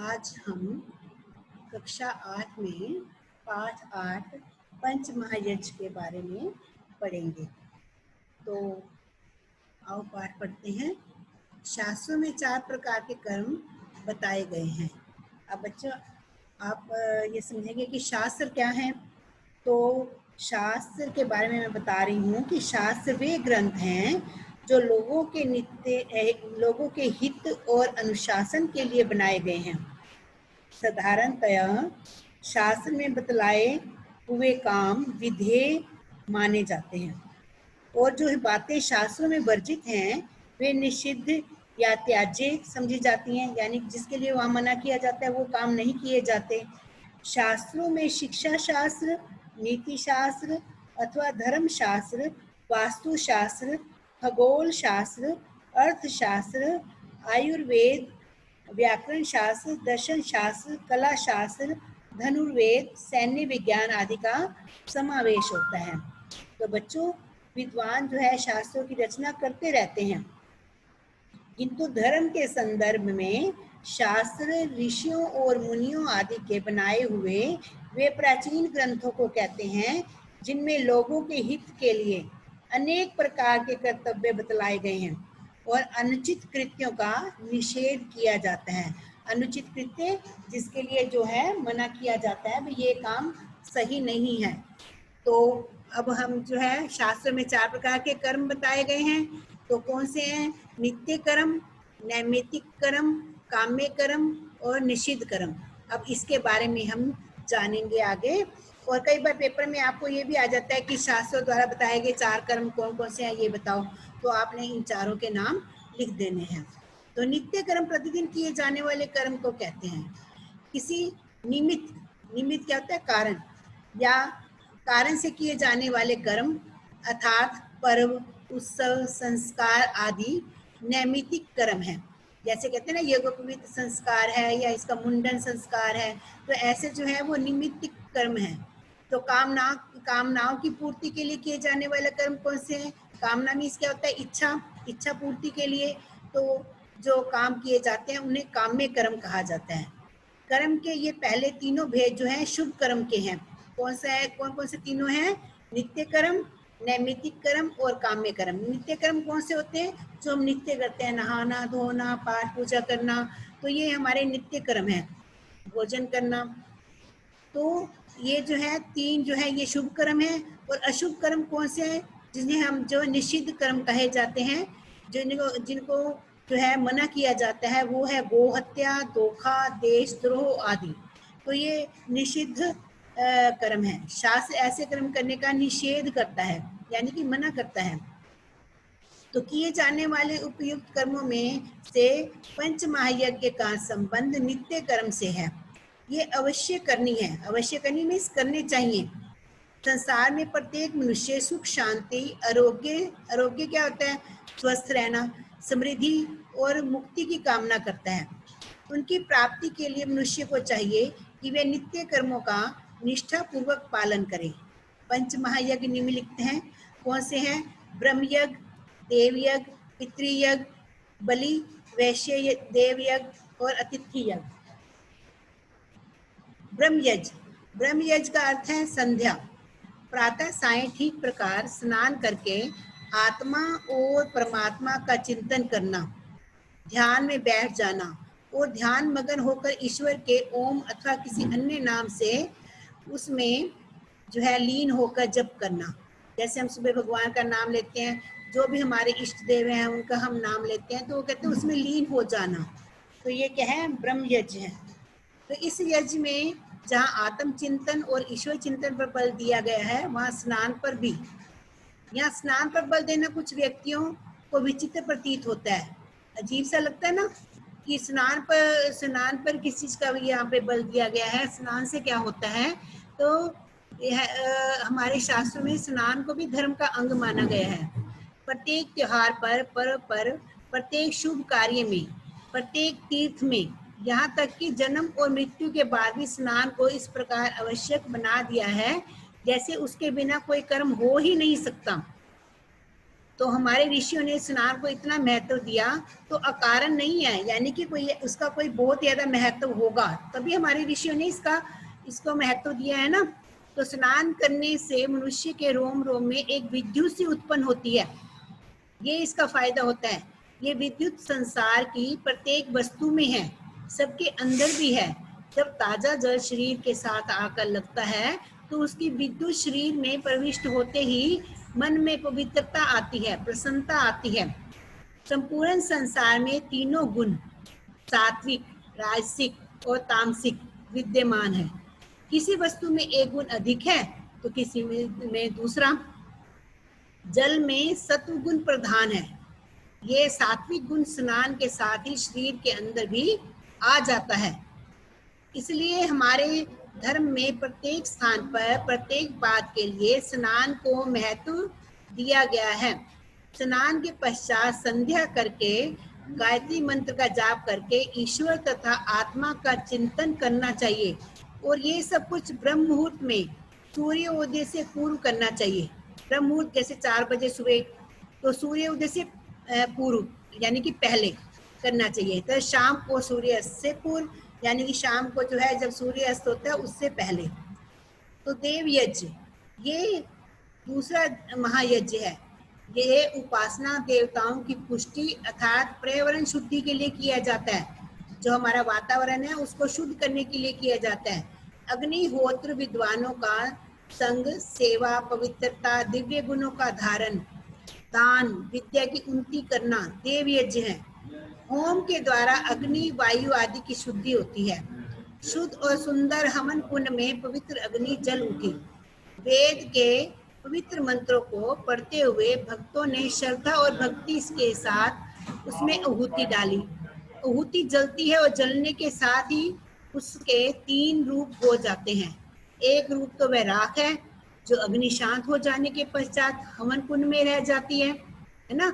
आज हम कक्षा 8 में पाठ 8 पंच महायज्ञ के बारे में पढ़ेंगे। तो आओ पाठ पढ़ते हैं। शास्त्रों में 4 प्रकार के कर्म बताए गए हैं। अब बच्चों आप ये समझेंगे कि शास्त्र क्या है। तो शास्त्र के बारे में मैं बता रही हूँ कि शास्त्र वे ग्रंथ हैं जो लोगों के हित और अनुशासन के लिए बनाए गए हैं। साधारणतया शास्त्र में बतलाए हुए काम विधेय माने जाते हैं और जो बातें शास्त्रों में वर्जित हैं वे निषिद्ध या त्याज्य समझी जाती हैं, यानी जिसके लिए वहाँ मना किया जाता है वो काम नहीं किए जाते। शास्त्रों में शिक्षा शास्त्र, नीति शास्त्र अथवा धर्म शास्त्र, वास्तु शास्त्र, खगोल शास्त्र, अर्थशास्त्र, आयुर्वेद, व्याकरण शास्त्र, दर्शन शास्त्र, कला शास्त्र, धनुर्वेद, सैन्य विज्ञान आदि का समावेश होता है। तो बच्चों विद्वान जो है शास्त्रों की रचना करते रहते हैं, किंतु धर्म के संदर्भ में शास्त्र ऋषियों और मुनियों आदि के बनाए हुए वे प्राचीन ग्रंथों को कहते हैं जिनमें लोगों के हित के लिए अनेक प्रकार के कर्तव्य बतलाए गए हैं और अनुचित कृत्यों का निषेध किया जाता है। अनुचित कृत्य जिसके लिए जो है मना किया जाता है भाई ये काम सही नहीं है। तो अब हम जो है शास्त्र में 4 प्रकार के कर्म बताए गए हैं। तो कौन से हैं? नित्य कर्म, नैमित्तिक कर्म, काम्य कर्म और निषिद्ध कर्म। अब इसके बारे में हम जानेंगे आगे। और कई बार पेपर में आपको ये भी आ जाता है कि शास्त्रों द्वारा बताए गए 4 कर्म कौन कौन से हैं ये बताओ, तो आपने इन चारों के नाम लिख देने हैं। तो नित्य कर्म प्रतिदिन किए जाने वाले कर्म को कहते हैं। किसी निमित्त क्या होता है? कारण या कारण से किए जाने वाले कर्म अर्थात पर्व, उत्सव, संस्कार आदि नैमित्तिक कर्म है। जैसे कहते हैं ना यज्ञोपवीत संस्कार है या इसका मुंडन संस्कार है, तो ऐसे जो है वो निमित्तिक कर्म है। तो कामनाओं की पूर्ति के लिए किए जाने वाले कर्म कौन से हैं? कामना मीन्स क्या होता है? इच्छा पूर्ति के लिए तो जो काम किए जाते हैं उन्हें काम्य कर्म कहा जाता है। कर्म के ये पहले तीनों भेद जो हैं शुभ कर्म के हैं। कौन कौन से तीनों हैं? नित्य कर्म, नैमित्तिक कर्म और काम्य कर्म। नित्य कर्म कौन से होते हैं? जो हम नित्य करते हैं, नहाना धोना, पाठ पूजा करना, तो ये हमारे नित्य कर्म है। भोजन करना, तो ये जो है 3 जो है ये शुभ कर्म है। और अशुभ कर्म कौन से हैं? जिन्हें हम जो निषिद्ध कर्म कहे जाते हैं, जिनको जो है मना किया जाता है, वो है गो हत्या, धोखा, देशद्रोह आदि। तो ये निषिद्ध कर्म है। शास्त्र ऐसे कर्म करने का निषेध करता है, यानी कि मना करता है। तो किए जाने वाले उपयुक्त कर्मों में से पंच महायज्ञ का संबंध नित्य कर्म से है। ये अवश्य करनी है। अवश्य करनी मीन्स करने चाहिए। संसार में प्रत्येक मनुष्य सुख, शांति, आरोग्य क्या होता है? स्वस्थ रहना, समृद्धि और मुक्ति की कामना करता है। उनकी प्राप्ति के लिए मनुष्य को चाहिए कि वे नित्य कर्मों का निष्ठा पूर्वक पालन करें। पंच महायज्ञ निम्नलिखित हैं। कौन से हैं? ब्रह्मयज्ञ, देवयज्ञ, पितृयज्ञ, बलि, वैश्य देवयज्ञ और अतिथि यज्ञ। ब्रह्मयज्ञ का अर्थ है संध्या। प्रातः सायं ठीक प्रकार स्नान करके आत्मा और परमात्मा का चिंतन करना, ध्यान में बैठ जाना और ध्यान मगन होकर ईश्वर के ओम अथवा किसी अन्य नाम से उसमें जो है लीन होकर जप करना। जैसे हम सुबह भगवान का नाम लेते हैं, जो भी हमारे इष्ट देव हैं उनका हम नाम लेते हैं, तो वो कहते हैं उसमें लीन हो जाना। तो ये क्या है? ब्रह्म यज्ञ है। तो इस यज्ञ में जहाँ आत्म चिंतन और ईश्वर चिंतन पर बल दिया गया है, वहाँ स्नान पर भी। यहाँ स्नान पर बल देना कुछ व्यक्तियों को विचित्र प्रतीत होता है, अजीब सा लगता है ना कि स्नान पर किस चीज का यहाँ पे बल दिया गया है। स्नान से क्या होता है? तो हमारे शास्त्रों में स्नान को भी धर्म का अंग माना गया है। प्रत्येक त्योहार पर, पर्व पर, प्रत्येक शुभ कार्य में, प्रत्येक तीर्थ में, यहाँ तक कि जन्म और मृत्यु के बाद भी स्नान को इस प्रकार आवश्यक बना दिया है जैसे उसके बिना कोई कर्म हो ही नहीं सकता। तो हमारे ऋषियों ने स्नान को इतना महत्व दिया, तो अकारण नहीं है, यानी कि कोई उसका कोई बहुत ज्यादा महत्व होगा तभी हमारे ऋषियों ने इसको महत्व दिया है ना। तो स्नान करने से मनुष्य के रोम रोम में एक विद्युत सी उत्पन्न होती है, ये इसका फायदा होता है। ये विद्युत संसार की प्रत्येक वस्तु में है, सबके अंदर भी है। जब ताजा जल शरीर के साथ आकर लगता है तो उसकी विद्युत शरीर में प्रविष्ट होते ही मन में पवित्रता आती है, प्रसन्नता आती है। संपूर्ण संसार में तीनों गुण सात्विक, राजसिक और तामसिक विद्यमान है। किसी वस्तु में एक गुण अधिक है तो किसी में दूसरा। जल में सत्व गुण प्रधान है, ये सात्विक गुण स्नान के साथ ही शरीर के अंदर भी आ जाता है। इसलिए हमारे धर्म में प्रत्येक स्थान पर प्रत्येक बात के लिए स्नान को महत्व दिया गया है। स्नान के पश्चात संध्या करके गायत्री मंत्र का जाप करके ईश्वर तथा आत्मा का चिंतन करना चाहिए, और ये सब कुछ ब्रह्म मुहूर्त में सूर्योदय से पूर्व करना चाहिए। ब्रह्म मुहूर्त जैसे 4 बजे सुबह, तो सूर्योदय से पूर्व यानी कि पहले करना चाहिए। तो शाम को सूर्यास्त से पूर्व यानी कि शाम को जो है जब सूर्य अस्त होता है उससे पहले। तो देव यज्ञ ये दूसरा महायज्ञ है। ये उपासना देवताओं की पुष्टि अर्थात पर्यावरण शुद्धि के लिए किया जाता है। जो हमारा वातावरण है उसको शुद्ध करने के लिए किया जाता है। अग्निहोत्र विद्वानों का संग, सेवा, पवित्रता, दिव्य गुणों का धारण, दान, विद्या की उन्नति करना देव यज्ञ है। होम के द्वारा अग्नि, वायु आदि की शुद्धि होती है। शुद्ध और सुंदर हवन कुंड में पवित्र अग्नि जल उठी। वेद के पवित्र मंत्रों को पढ़ते हुए भक्तों ने श्रद्धा और भक्ति के साथ उसमें आहुति डाली। आहुति जलती है और जलने के साथ ही उसके 3 रूप हो जाते हैं। एक रूप तो वह राख है जो अग्नि शांत हो जाने के पश्चात हवन कुंड में रह जाती है ना,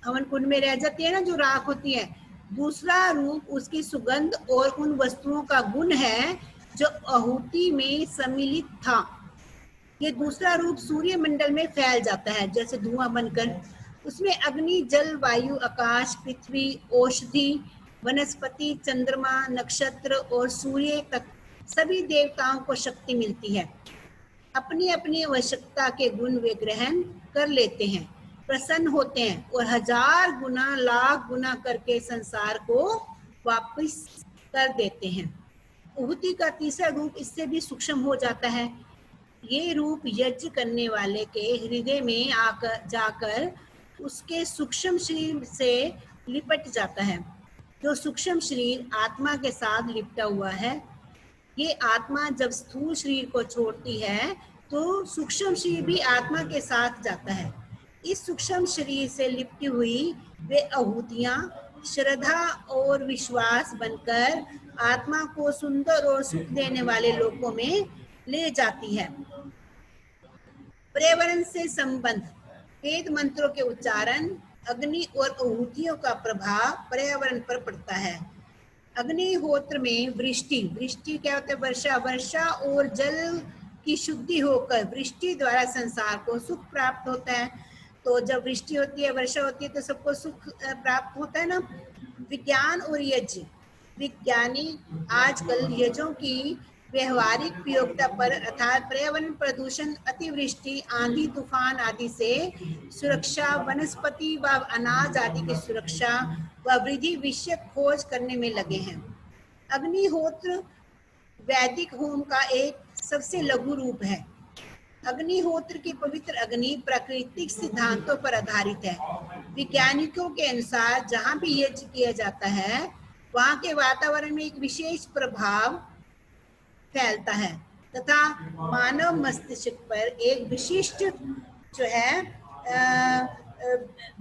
हवन कुंड में रह जाती है ना जो राख होती है। दूसरा रूप उसकी सुगंध और उन वस्तुओं का गुण है जो आहुति में सम्मिलित था। ये दूसरा रूप सूर्य मंडल में फैल जाता है जैसे धुआं बनकर। उसमें अग्नि, जल, वायु, आकाश, पृथ्वी, औषधि, वनस्पति, चंद्रमा, नक्षत्र और सूर्य तक सभी देवताओं को शक्ति मिलती है। अपनी अपनी आवश्यकता के गुण वे ग्रहण कर लेते हैं, प्रसन्न होते हैं और 1000 गुना, लाख गुना करके संसार को वापस कर देते हैं। आहुति का तीसरा रूप इससे भी सूक्ष्म हो जाता है। ये रूप यज्ञ करने वाले के हृदय में आकर जाकर उसके सूक्ष्म शरीर से लिपट जाता है। जो सूक्ष्म शरीर आत्मा के साथ लिपटा हुआ है, ये आत्मा जब स्थूल शरीर को छोड़ती है तो सूक्ष्म शरीर भी आत्मा के साथ जाता है। इस सूक्ष्म शरीर से लिपटी हुई वे आहुतियां श्रद्धा और विश्वास बनकर आत्मा को सुंदर और सुख देने वाले लोकों में ले जाती है। पर्यावरण से संबंध, वेद मंत्रों के उच्चारण, अग्नि और आहुतियों का प्रभाव पर्यावरण पर पड़ता है। अग्निहोत्र में वृष्टि, वृष्टि क्या होता है? वर्षा, वर्षा और जल की शुद्धि होकर वृष्टि द्वारा संसार को सुख प्राप्त होता है। तो जब वृष्टि होती है, वर्षा होती है तो सबको सुख प्राप्त होता है ना। विज्ञान और यज्ञ, विज्ञानी आजकल यज्ञों की व्यवहारिक उपयोगिता पर अर्थात पर्यावरण प्रदूषण, अतिवृष्टि, आंधी तूफान आदि से सुरक्षा, वनस्पति व अनाज आदि की सुरक्षा व वृद्धि विषयक खोज करने में लगे हैं। अग्निहोत्र वैदिक होम का एक सबसे लघु रूप है। अग्निहोत्र की पवित्र अग्नि प्राकृतिक सिद्धांतों पर आधारित है। वैज्ञानिकों के अनुसार जहाँ भी यज्ञ किया जाता है वहाँ के वातावरण में एक विशेष प्रभाव फैलता है तथा मानव मस्तिष्क पर एक विशिष्ट जो है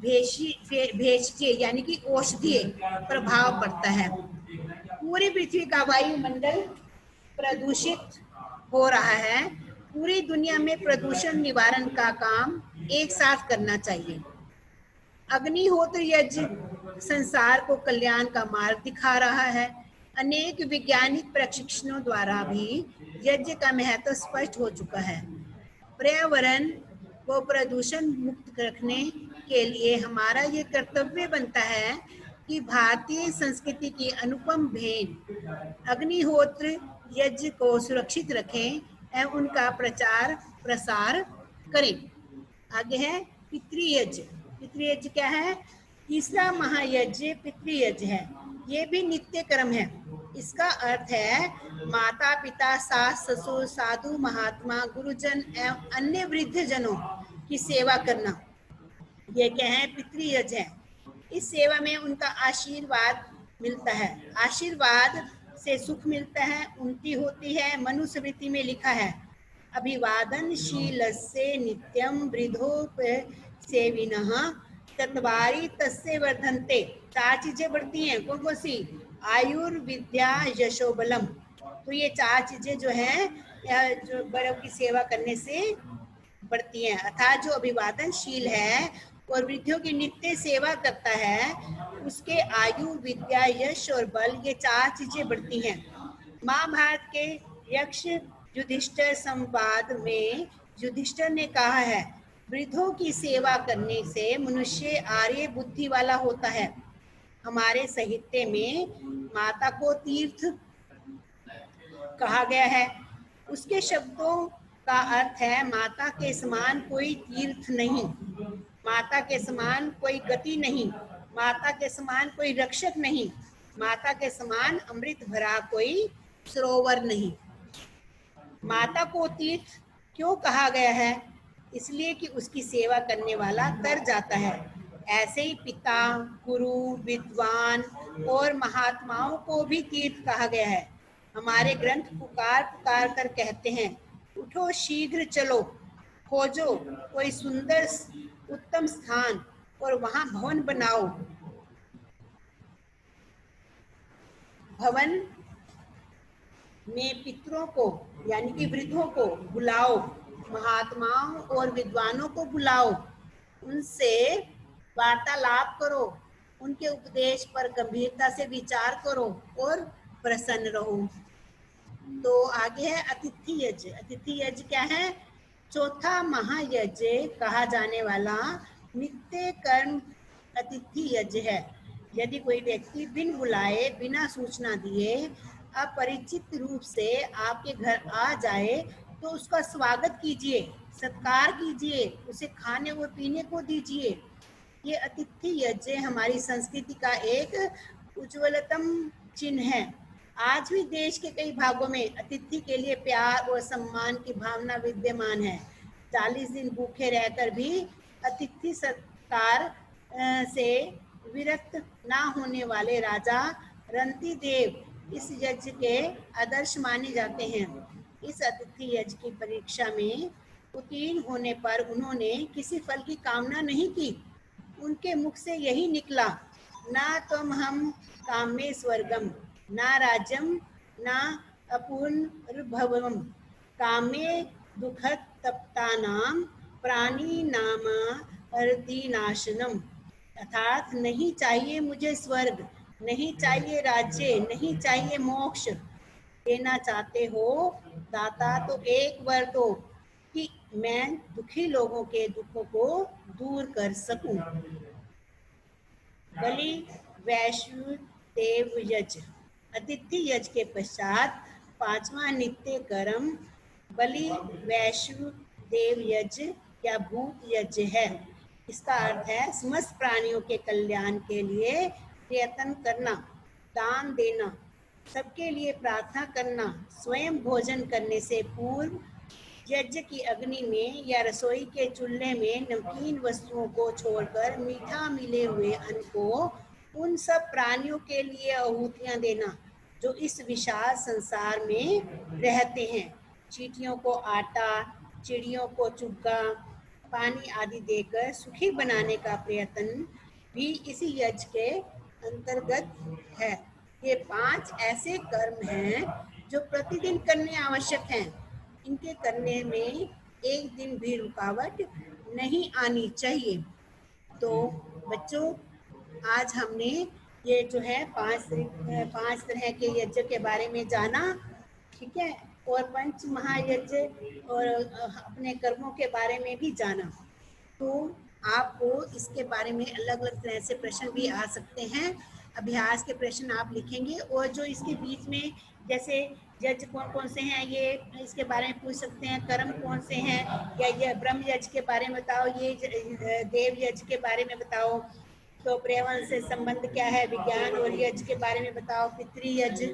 भेषजीय यानी कि औषधीय प्रभाव पड़ता है। पूरी पृथ्वी का वायुमंडल प्रदूषित हो रहा है। पूरी दुनिया में प्रदूषण निवारण का काम एक साथ करना चाहिए। अग्निहोत्र यज्ञ संसार को कल्याण का मार्ग दिखा रहा है। अनेक वैज्ञानिक प्रशिक्षणों द्वारा भी यज्ञ का महत्व स्पष्ट हो चुका है। पर्यावरण को प्रदूषण मुक्त रखने के लिए हमारा ये कर्तव्य बनता है कि भारतीय संस्कृति की अनुपम भेंट अग्निहोत्र यज्ञ को सुरक्षित रखें एवं उनका प्रचार प्रसार करें। आगे है पितृयज्ञ। पितृयज्ञ क्या है? तीसरा महायज्ञ पितृयज्ञ है। ये भी नित्य कर्म है। इसका अर्थ है माता पिता सास ससुर साधु महात्मा गुरुजन एवं अन्य वृद्ध जनों की सेवा करना। ये क्या है? पितृयज्ञ है। इस सेवा में उनका आशीर्वाद मिलता है। आशीर्वाद से सुख मिलता है, उन्नति होती है। मनुस्मृति में लिखा है अभिवादनशीलस्य नित्यं वृद्धोपसेविनः चत्वारि तस्य वर्धन्ते। 4 चीजें बढ़ती हैं। कौन कौन सी? आयुर्विद्या यशो बलम। तो ये 4 चीजें जो है जो बड़ों की सेवा करने से बढ़ती हैं। अर्थात जो अभिवादनशील है और वृद्धों की नित्य सेवा करता है उसके आयु विद्या यश और बल ये 4 चीजें बढ़ती हैं। महाभारत के यक्ष युधिष्ठिर संवाद में युधिष्ठिर ने कहा है वृद्धों की सेवा करने से मनुष्य आर्य बुद्धि वाला होता है। हमारे साहित्य में माता को तीर्थ कहा गया है। उसके शब्दों का अर्थ है माता के समान कोई तीर्थ नहीं, माता के समान कोई गति नहीं, माता के समान कोई रक्षक नहीं, माता के समान अमृत भरा कोई सरोवर नहीं। माता को तीर्थ क्यों कहा गया है? इसलिए कि उसकी सेवा करने वाला तर जाता है। ऐसे ही पिता गुरु विद्वान और महात्माओं को भी तीर्थ कहा गया है। हमारे ग्रंथ पुकार पुकार कर कहते हैं उठो शीघ्र चलो, खोजो कोई सुंदर उत्तम स्थान और वहां भवन बनाओ। भवन में पितरों को यानी कि वृद्धों को बुलाओ, महात्माओं और विद्वानों को बुलाओ, उनसे वार्तालाप करो, उनके उपदेश पर गंभीरता से विचार करो और प्रसन्न रहो। तो आगे है अतिथि यज्ञ। अतिथि यज्ञ क्या है? चौथा महायज्ञ कहा जाने वाला नित्य कर्म अतिथि यज्ञ है। यदि कोई व्यक्ति बिन बुलाए बिना सूचना दिए अपरिचित रूप से आपके घर आ जाए तो उसका स्वागत कीजिए, सत्कार कीजिए, उसे खाने और पीने को दीजिए। ये अतिथि यज्ञ हमारी संस्कृति का एक उज्ज्वलतम चिन्ह है। आज भी देश के कई भागों में अतिथि के लिए प्यार और सम्मान की भावना विद्यमान है। 40 दिन भूखे रहकर भी अतिथि सत्कार से विरक्त ना होने वाले राजा रंती देव इस यज्ञ के आदर्श माने जाते हैं। इस अतिथि यज्ञ की परीक्षा में उत्तीर्ण होने पर उन्होंने किसी फल की कामना नहीं की। उनके मुख से यही निकला ना तुम हम कामे स्वर्गम ना राज्यम ना अपूर्णभवम कामे दुखद तप्तानाम प्राणी नामा अर्दिनाशनम। अर्थात नहीं चाहिए मुझे स्वर्ग, नहीं चाहिए राज्य, नहीं चाहिए मोक्ष। देना चाहते हो दाता तो एक वर दो कि मैं दुखी लोगों के दुखों को दूर कर सकूं। बलि वैष्णुदेव यज्ञ। अतिथि यज्ञ के पश्चात 5वां नित्य कर्म बलि वैष्णुदेव यज्ञ या भूत यज्ञ है। इसका अर्थ है समस्त प्राणियों के कल्याण के लिए प्रयत्न करना, दान देना, सबके लिए प्रार्थना करना, स्वयं भोजन करने से पूर्व यज्ञ की अग्नि में या रसोई के चूल्हे में नमकीन वस्तुओं को छोड़कर मीठा मिले हुए अन्न को उन सब प्राणियों के लिए आहुतियां देना जो इस विशाल संसार में रहते हैं। चींटियों को आटा, चिड़ियों को चुग्गा, पानी आदि देकर सुखी बनाने का प्रयत्न भी इसी यज्ञ के अंतर्गत है। ये 5 ऐसे कर्म हैं जो प्रतिदिन करने आवश्यक हैं। इनके करने में एक दिन भी रुकावट नहीं आनी चाहिए। तो बच्चों आज हमने ये जो है 5 तरह के यज्ञ के बारे में जाना। ठीक है, और पंच महायज्ञ और अपने कर्मों के बारे में भी जाना। तो आपको इसके बारे में अलग अलग तरह से प्रश्न भी आ सकते हैं। अभ्यास के प्रश्न आप लिखेंगे और जो इसके बीच में जैसे यज्ञ कौन कौन से हैं ये इसके बारे में पूछ सकते हैं, कर्म कौन से हैं, या ये ब्रह्म यज्ञ के बारे में बताओ, ये देव यज्ञ के बारे में बताओ, तो पर्यावरण से संबंध क्या है, विज्ञान और यज्ञ के बारे में बताओ, पितृ यज्ञ।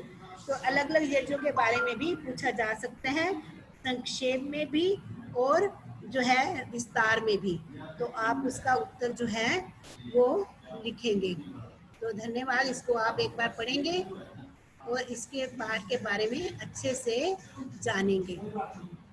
तो अलग अलग यज्ञों के बारे में भी पूछा जा सकता है, संक्षेप में भी और जो है विस्तार में भी। तो आप उसका उत्तर जो है वो लिखेंगे। तो धन्यवाद, इसको आप एक बार पढ़ेंगे और इसके बारे में अच्छे से जानेंगे।